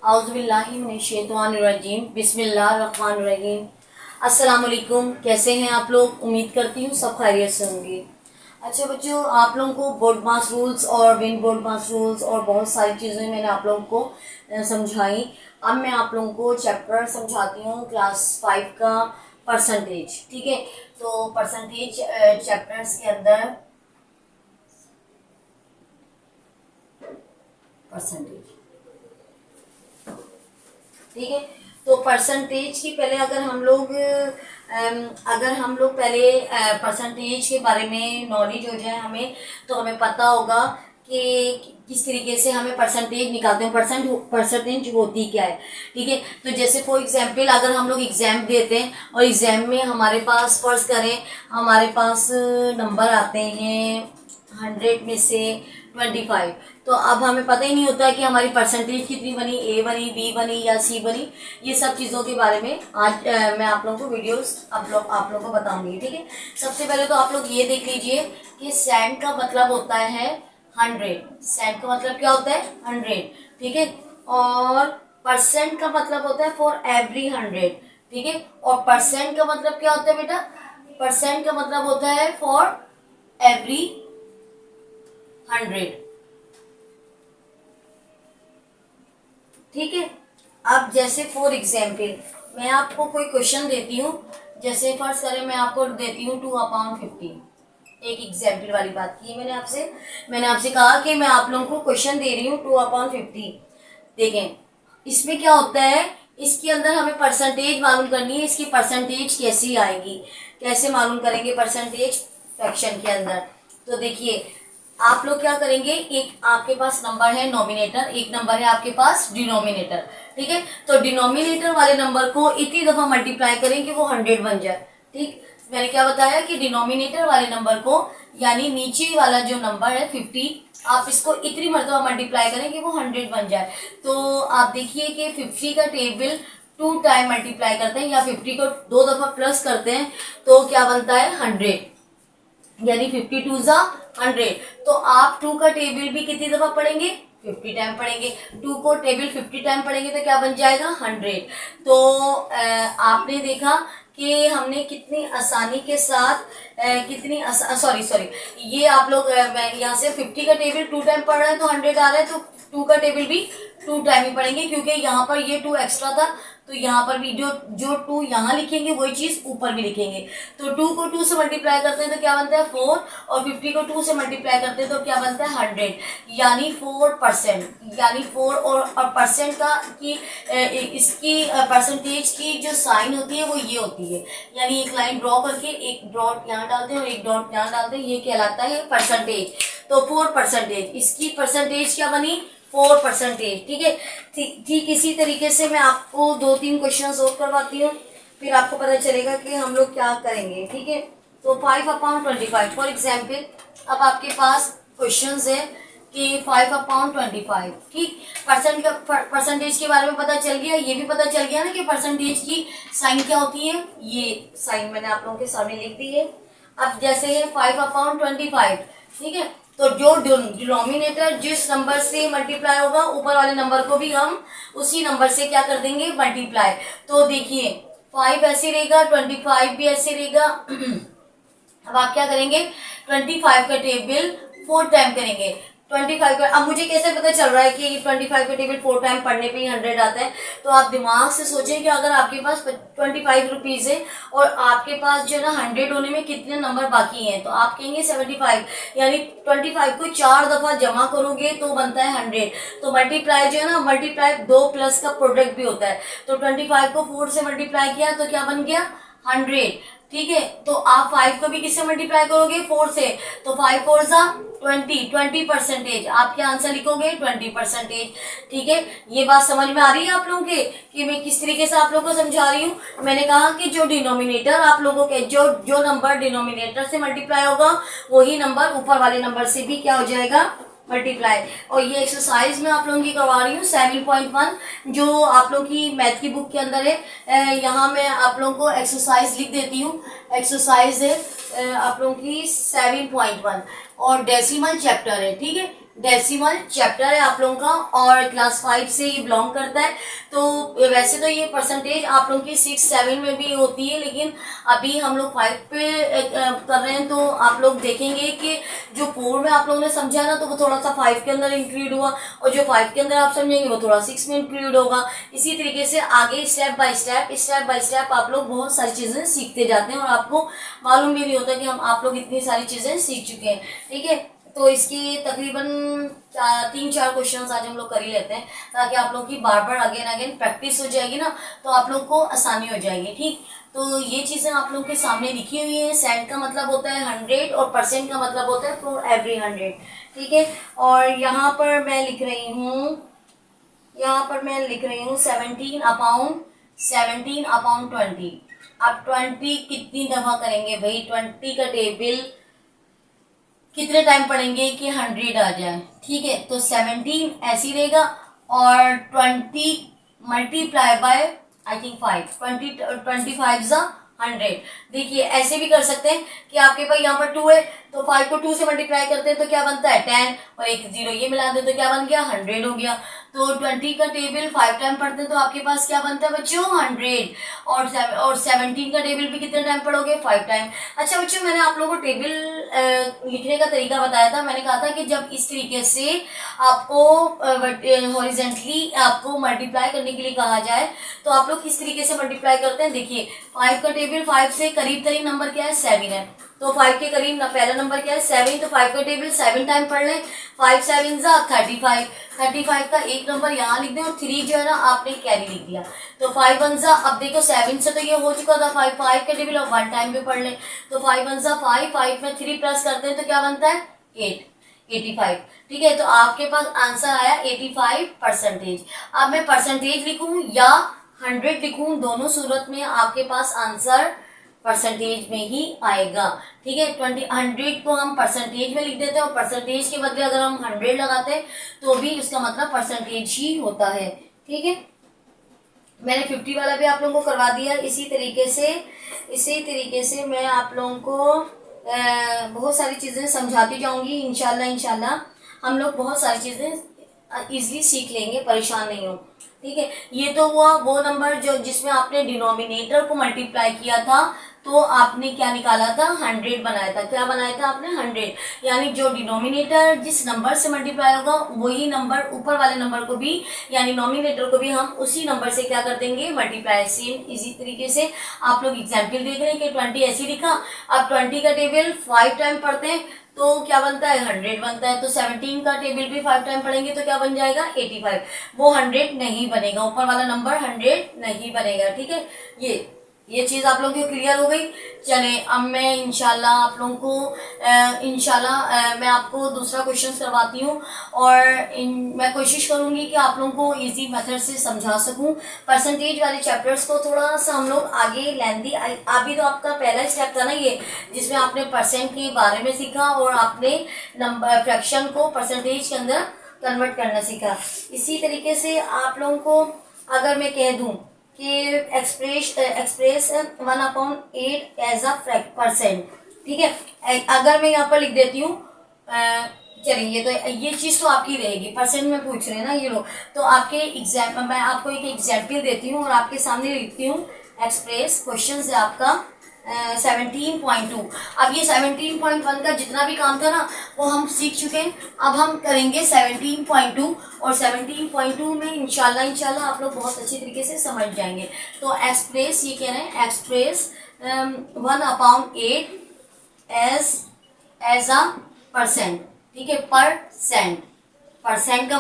औज़ुबिल्लाहिमिनश्शैतानिर्रजीम बिस्मिल्लाहिर्रहमानिर्रहीम। अस्सलाम वालेकुम। कैसे हैं आप लोग? उम्मीद करती हूँ सब खैरियत से होंगे। अच्छा बच्चों, आप लोगों को बोर्ड मास रूल्स और विन बोर्ड मास रूल्स और बहुत सारी चीज़ें मैंने आप लोगों को समझाई। अब मैं आप लोगों को चैप्टर समझाती हूँ क्लास 5 का परसेंटेज। ठीक है, तो परसेंटेज चैप्टर्स के अंदर परसेंटेज, ठीक है। तो परसेंटेज की पहले अगर हम लोग पहले परसेंटेज के बारे में नॉलेज हो जाए हमें, तो हमें पता होगा कि किस तरीके से हमें परसेंटेज निकालते हैं, परसेंटेज होती क्या है। ठीक है, तो जैसे फॉर एग्जांपल अगर हम लोग एग्जाम देते हैं और एग्जाम में हमारे पास फर्ज करें हमारे पास नंबर आते हैं 100 में से 25, तो अब हमें पता ही नहीं होता है कि हमारी परसेंटेज कितनी बनी, ए बनी, बी बनी या सी बनी। ये सब चीज़ों के बारे में आज मैं आप लोगों को वीडियोस आप लोगों को बताऊंगी। ठीक है, सबसे पहले तो आप लोग ये देख लीजिए कि सेंट का मतलब होता है 100। सेंट का मतलब क्या होता है? 100। ठीक है, और परसेंट का मतलब होता है फॉर एवरी 100। ठीक है, और परसेंट का मतलब क्या होता है बेटा? परसेंट का मतलब होता है फॉर एवरी 100। ठीक है, अब जैसे फॉर एग्जाम्पल मैं आपको कोई क्वेश्चन देती हूँ, जैसे फर्स्ट करें मैं आपको देती हूँ 2/50। एक एग्जाम्पल वाली बात की मैंने आपसे कहा कि मैं आप लोगों को क्वेश्चन दे रही हूँ 2/50। देखें इसमें क्या होता है, इसके अंदर हमें परसेंटेज मालूम करनी है। इसकी परसेंटेज कैसी आएगी, कैसे मालूम करेंगे परसेंटेज फ्रैक्शन के अंदर? तो देखिए आप लोग क्या करेंगे, एक आपके पास नंबर है नॉमिनेटर, एक नंबर है आपके पास डिनोमिनेटर। ठीक है, तो डिनोमिनेटर वाले नंबर को इतनी दफा मल्टीप्लाई करें कि वो 100 बन जाए। ठीक, मैंने क्या बताया कि डिनोमिनेटर वाले नंबर को, यानी नीचे वाला जो नंबर है 50, आप इसको इतनी मरतबा मल्टीप्लाई करें कि वो 100 बन जाए। तो आप देखिए कि 50 का टेबल 2 टाइम मल्टीप्लाई करते हैं या 50 को 2 दफा प्लस करते हैं तो क्या बनता है? 100, यानी 52 ज़ा 100। तो आप 2 का टेबल भी कितनी दफा पढ़ेंगे? 50 टाइम पढ़ेंगे। 2 को टेबल 50 टाइम पढ़ेंगे तो क्या बन जाएगा? 100। तो आपने देखा कि हमने कितनी आसानी के साथ सॉरी ये आप लोग मैं यहाँ से 50 का टेबल 2 टाइम पढ़ रहे हैं तो 100 आ रहा है, तो 2 का टेबल भी 2 टाइम ही पढ़ेंगे, क्योंकि यहाँ पर ये 2 एक्स्ट्रा था तो यहाँ पर भी जो 2 यहाँ लिखेंगे वही चीज ऊपर भी लिखेंगे। तो 2 को 2 से मल्टीप्लाई करते हैं तो क्या बनता है? 4, और 50 को 2 से मल्टीप्लाई करते हैं तो क्या बनता है? 100, यानी 4%। यानी 4 और परसेंट का की इसकी परसेंटेज की जो साइन होती है वो ये होती है, यानी एक लाइन ड्रॉ करके एक डॉट यहाँ डालते हैं और एक डॉट यहाँ डालते हैं, ये कहलाता है परसेंटेज। तो 4%, इसकी परसेंटेज क्या बनी? 4%। ठीक है, ठीक इसी तरीके से मैं आपको 2-3 क्वेश्चन और करवाती हूँ, फिर आपको पता चलेगा कि हम लोग क्या करेंगे। ठीक है, तो 5/25 फॉर एग्जाम्पल अब आपके पास क्वेश्चन है कि 5/25। ठीक, परसेंटेज के बारे में पता चल गया, ये भी पता चल गया ना कि परसेंटेज की साइन क्या होती है। ये साइन मैंने आप लोगों के सामने लिख दी है। अब जैसे है 5/25, ठीक है, तो जो डिनोमिनेटर जिस नंबर से मल्टीप्लाई होगा ऊपर वाले नंबर को भी हम उसी नंबर से क्या कर देंगे? मल्टीप्लाई। तो देखिए 5 ऐसे रहेगा, 25 भी ऐसे रहेगा। अब आप क्या करेंगे? 25 का टेबल 4 टाइम करेंगे। 25 का, अब मुझे कैसे पता चल रहा है कि 25 का टेबल 4 टाइम पढ़ने पे ही 100 आता है? तो आप दिमाग से सोचें कि अगर आपके पास 25 रुपीज है और आपके पास जो है ना 100 होने में कितने नंबर बाकी हैं, तो आप कहेंगे 75, यानी 25 को 4 दफा जमा करोगे तो बनता है 100। तो मल्टीप्लाई जो है ना, मल्टीप्लाई 2 प्लस का प्रोडक्ट भी होता है, तो 25 को 4 से मल्टीप्लाई किया तो क्या बन गया? 100। ठीक है, तो आप 5 को भी किससे मल्टीप्लाई करोगे? 4 से, तो 5 4 ज़ा 20%। आप क्या आंसर लिखोगे? 20%। ठीक है, ये बात समझ में आ रही है आप लोगों के कि मैं किस तरीके से आप लोगों को समझा रही हूँ? मैंने कहा कि जो डिनोमिनेटर आप लोगों के जो नंबर डिनोमिनेटर से मल्टीप्लाई होगा वही नंबर ऊपर वाले नंबर से भी क्या हो जाएगा? मल्टीप्लाई। और ये एक्सरसाइज मैं आप लोगों की करवा रही हूँ 7.1, जो आप लोगों की मैथ की बुक के अंदर है। यहाँ मैं आप लोगों को एक्सरसाइज लिख देती हूँ। एक्सरसाइज है आप लोगों की 7.1 और डेसिमल चैप्टर है। ठीक है, डेसिमल चैप्टर है आप लोगों का और क्लास 5 से ये बिलोंग करता है। तो वैसे तो ये परसेंटेज आप लोगों की 6 7 में भी होती है, लेकिन अभी हम लोग 5 पे कर रहे हैं। तो आप लोग देखेंगे कि जो 4 में आप लोगों ने समझा ना, तो वो थोड़ा सा 5 के अंदर इंक्लूड हुआ, और जो 5 के अंदर आप समझेंगे वो थोड़ा 6 में इंक्लूड होगा। इसी तरीके से आगे स्टेप बाय स्टेप आप लोग बहुत सारी चीजें सीखते जाते हैं, और आपको मालूम भी नहीं होता कि हम आप लोग इतनी सारी चीजें सीख चुके हैं। ठीक है, तो इसकी तकरीबन 3-4 क्वेश्चंस आज हम लोग कर ही लेते हैं, ताकि आप लोग की बार बार अगेन अगेन प्रैक्टिस हो जाएगी ना, तो आप लोग को आसानी हो जाएगी। ठीक, तो ये चीजें आप लोग के सामने लिखी हुई है। सेंट का मतलब होता है 100 और परसेंट का मतलब होता है फॉर एवरी 100। ठीक है, और यहाँ पर मैं लिख रही हूँ 17/20। अब 20 कितनी दफा करेंगे भाई? 20 का टेबल कितने टाइम पढ़ेंगे कि 100 आ जाए? ठीक है, तो 17 ऐसे ही रहेगा, और 20 मल्टीप्लाई बाय आई थिंक 5, 25 100। देखिए ऐसे भी कर सकते हैं कि आपके पास यहाँ पर 2 है, तो 5 को 2 से मल्टीप्लाई करते हैं तो क्या बनता है 10, और एक 0 ये मिला दे तो क्या बन गया 100 हो गया। तो 20 का टेबल 5 टाइम पढ़ते हैं तो आपके पास क्या बनता है बच्चों 100, और 17 का टेबल भी कितने टाइम पढ़ोगे 5 टाइम। अच्छा बच्चों, मैंने आप लोगों को टेबल लिखने का तरीका बताया था। मैंने कहा था कि जब इस तरीके से आपको हॉरिजेंटली आपको मल्टीप्लाई करने के लिए कहा जाए तो आप लोग किस तरीके से मल्टीप्लाई करते हैं। देखिए 5 का टेबल 5 से करीब तरीब नंबर क्या है 7 है, तो 5 के करीब पहला नंबर क्या है 7, तो 5 का टेबल 7 टाइम पढ़ लें। 5 7 35, 35 का एक नंबर यहाँ लिख दें, और 3 जो है ना आपने कैरी लिख दिया, तो 5 1 अब देखो 7 से तो ये हो चुका था 5 का टेबल अब 1 टाइम पे पढ़ लें, तो 5 1 5, 5 में 3 प्लस करते हैं तो क्या बनता है 85। ठीक है, तो आपके पास आंसर आया 85%। अब मैं परसेंटेज लिखूं या 100 लिखूं, दोनों सूरत में आपके पास आंसर परसेंटेज में ही आएगा। ठीक है, 100 को हम परसेंटेज में लिख देते हैं, और परसेंटेज के बदले अगर हम 100 लगाते हैं तो भी उसका मतलब परसेंटेज ही होता है। ठीक है, मैंने 50 वाला भी आप लोगों को करवा दिया। इसी तरीके से मैं आप लोगों को बहुत सारी चीजें समझाती जाऊंगी। इंशाल्लाह हम लोग बहुत सारी चीजें इजीली सीख लेंगे, परेशान नहीं हो। ठीक है, ये तो हुआ वो नंबर जो जिसमें आपने डिनोमिनेटर को मल्टीप्लाई किया था, तो आपने क्या निकाला था 100 बनाया था। क्या बनाया था आपने 100, यानी जो डिनोमिनेटर जिस नंबर से मल्टीप्लाई होगा वही नंबर ऊपर वाले नंबर को भी, यानी नॉमिनेटर को भी हम उसी नंबर से क्या कर देंगे मल्टीप्लाई। सेम इसी तरीके से आप लोग एग्जाम्पल देख रहे हैं कि 20 ऐसे लिखा। अब 20 का टेबल 5 टाइम पढ़ते हैं तो क्या बनता है 100 बनता है, तो 17 का टेबल भी 5 टाइम पढ़ेंगे तो क्या बन जाएगा 85। वो 100 नहीं बनेगा, ऊपर वाला नंबर 100 नहीं बनेगा। ठीक है, ये चीज आप लोगों को क्लियर हो गई। चले अब मैं इंशाल्लाह आप लोगों को मैं आपको दूसरा क्वेश्चन करवाती हूँ, और मैं कोशिश करूंगी कि आप लोगों को इजी मेथड से समझा सकूं। परसेंटेज वाले चैप्टर्स को थोड़ा सा हम लोग आगे लेंदी, अभी तो आपका पहला स्टेप था ना ये, जिसमें आपने परसेंट के बारे में सीखा और आपने नंबर फ्रैक्शन को परसेंटेज के अंदर कन्वर्ट करना सीखा। इसी तरीके से आप लोगों को अगर मैं कह दूं कि एक्सप्रेस 1/8 एज अ परसेंट। ठीक है, अगर मैं यहाँ पर लिख देती हूँ, चलिए तो ये चीज तो आपकी रहेगी, परसेंट में पूछ रहे हैं ना ये लोग, तो आपके एग्जाम मैं आपको एक एग्जाम्पल देती हूँ और आपके सामने लिखती हूँ एक्सप्रेस। क्वेश्चन है आपका 17.2। अब ये 17.1 का जितना भी काम था ना वो हम सीख चुके हैं। अब हम करेंगे 17.2, और 17.2 में इंशाल्लाह आप लोग बहुत अच्छी तरीके से समझ जाएंगे। तो एक्सप्रेस ये कह रहे हैं एक्सप्रेस 1/8 एज अ परसेंट। ठीक है, परसेंट का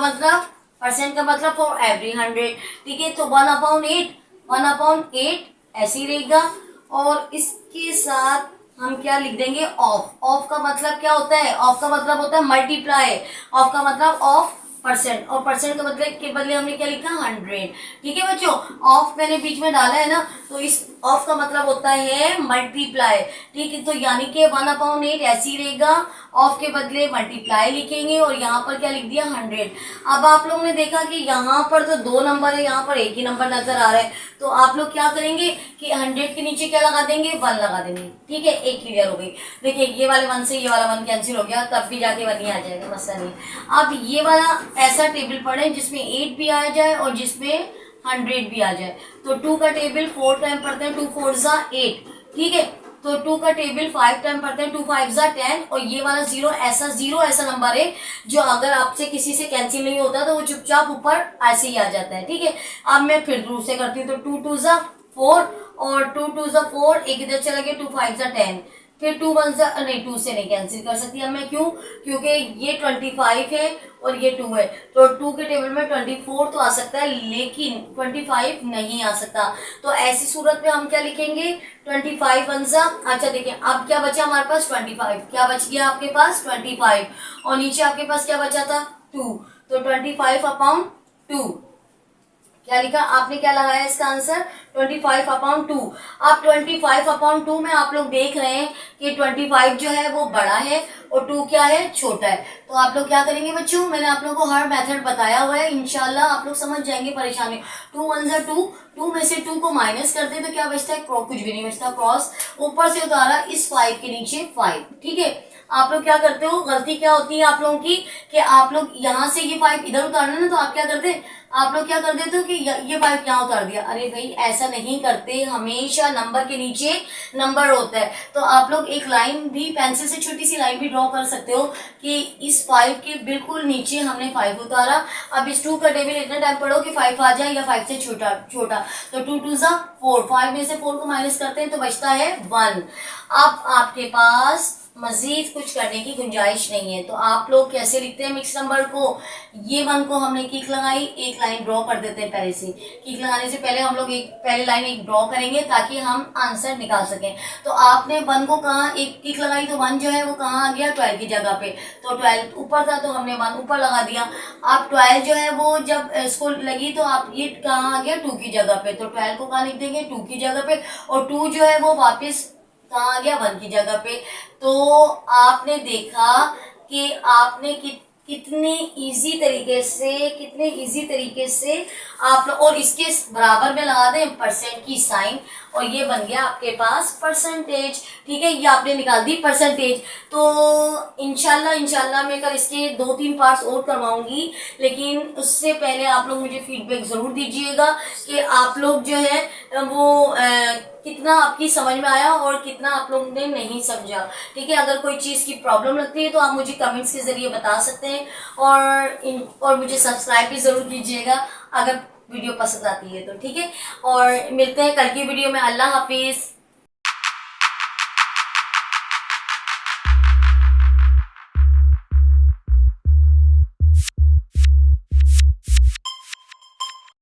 मतलब फॉर एवरी 100। ठीक है, तो 1/8 ऐसे ही रहेगा, और इसके साथ हम क्या लिख देंगे ऑफ का मतलब क्या होता है, ऑफ का मतलब होता है मल्टीप्लाई, ऑफ का मतलब ऑफ परसेंट, और परसेंट के बदले हमने क्या लिखा 100। ठीक है बच्चों, ऑफ मैंने बीच में डाला है ना, तो इस ऑफ का मतलब होता है मल्टीप्लाई। ठीक है, तो यानी कि 1/8 ऐसे ही रहेगा, ऑफ के बदले मल्टीप्लाई लिखेंगे और यहाँ पर क्या लिख दिया 100। अब आप लोगों ने देखा कि यहाँ पर तो 2 नंबर है, यहाँ पर एक ही नंबर नजर आ रहा है, तो आप लोग क्या करेंगे कि 100 के नीचे क्या लगा देंगे 1 लगा देंगे। ठीक है, एक क्लियर हो गई। देखिए ये वाले 1 से ये वाला 1 कैंसिल हो गया, तब भी जाके 1 ही आ जाएगा, मसला नहीं। अब ये वाला ऐसा टेबल पढ़े जिसमें 8 भी आ जाए और जिसमें 100 भी आ जाए। तो 2 का टेबल 4 टाइम पढ़ते हैं, 2 4 जा 8। ठीक है, तो 2 का टेबल 5 टाइम पढ़ते हैं, 2 5 जा 10। और ये वाला 0 ऐसा नंबर है जो अगर आपसे किसी से कैंसिल नहीं होता तो वो चुपचाप ऊपर ऐसे ही आ जाता है। ठीक है, अब मैं फिर दूर से करती हूँ, तो 2 2 जा 4 और 2 2 जा 4, एक इधर चला गया, 2 5 जा 10, फिर 2 1 जा नहीं 2 से नहीं कैंसिल कर सकती अब मैं, क्यों? क्योंकि ये 25 है और ये 2 है, तो 2 के टेबल में 24 तो आ सकता है लेकिन 25 नहीं आ सकता। तो ऐसी सूरत में हम क्या लिखेंगे 25 1 जा। अच्छा देखिए अब क्या बचा हमारे पास 25, क्या बच गया आपके पास 25 और नीचे आपके पास क्या बचा था 2, तो 25/2 क्या लिखा आपने, क्या लगाया इसका आंसर 25/2। अब 25/2 में आप लोग देख रहे हैं कि 25 जो है वो बड़ा है और 2 क्या है छोटा है। तो आप लोग क्या करेंगे बच्चों, मैंने आप लोगों को हर मेथड बताया हुआ है, इंशाल्लाह आप लोग समझ जाएंगे परेशानी। 2 1 जा 2, 2 में से 2 को माइनस करते तो क्या बचता है, कुछ भी नहीं बचता, क्रॉस ऊपर से उतारा, इस 5 के नीचे 5। ठीक है, आप लोग क्या करते हो, गलती क्या होती है आप लोगों की कि आप लोग यहाँ से ये 5 इधर उतारना ना, तो आप क्या करते, आप लोग क्या कर देते हो कि ये 5 यहाँ उतार दिया। अरे भाई ऐसा नहीं करते, हमेशा नंबर के नीचे नंबर होता है। तो आप लोग एक लाइन भी पेंसिल से छोटी सी लाइन भी ड्रॉ कर सकते हो कि इस 5 के बिल्कुल नीचे हमने 5 उतारा। अब इस 2 का टेबल इतना टाइम पढ़ो कि 5 आ जाए या 5 से छोटा, तो 2 2 जा 4, 5 में से 4 को माइनस करते हैं तो बचता है 1। अब आपके पास मजीद कुछ करने की गुंजाइश नहीं है, तो आप लोग कैसे लिखते हैं मिक्स नंबर को, ये 1 को हमने किक लगाई, एक लाइन ड्रॉ कर देते हैं पहले से। किक लगाने से पहले हम लोग पहले लाइन एक ड्रॉ करेंगे ताकि हम आंसर निकाल सकें। तो आपने 1 को कहाँ एक किक लगाई, तो 1 जो है वो कहाँ आ गया 12 की जगह पे, तो 12 ऊपर था तो हमने 1 ऊपर लगा दिया। अब 12 जो है वो जब इसको लगी तो आप ये कहाँ आ गया 2 की जगह पे, तो 12 को कहाँ लिख देंगे 2 की जगह पे, और 2 जो है वो वापस कहाँ आ गया 1 की जगह पे। तो आपने देखा कि आपने कितने इजी तरीके से आप लोग, और इसके बराबर में लगा दें परसेंट की साइन, और ये बन गया आपके पास परसेंटेज। ठीक है, ये आपने निकाल दी परसेंटेज। तो इंशाल्लाह मैं कल इसके 2-3 पार्ट्स और करवाऊंगी, लेकिन उससे पहले आप लोग मुझे फीडबैक जरूर दीजिएगा कि आप लोग जो है वो कितना आपकी समझ में आया और कितना आप लोगों ने नहीं समझा। ठीक है, अगर कोई चीज़ की प्रॉब्लम लगती है तो आप मुझे कमेंट्स के जरिए बता सकते हैं, और मुझे सब्सक्राइब भी ज़रूर कीजिएगा अगर वीडियो पसंद आती है तो। ठीक है, और मिलते हैं कल की वीडियो में। अल्लाह हाफिज़।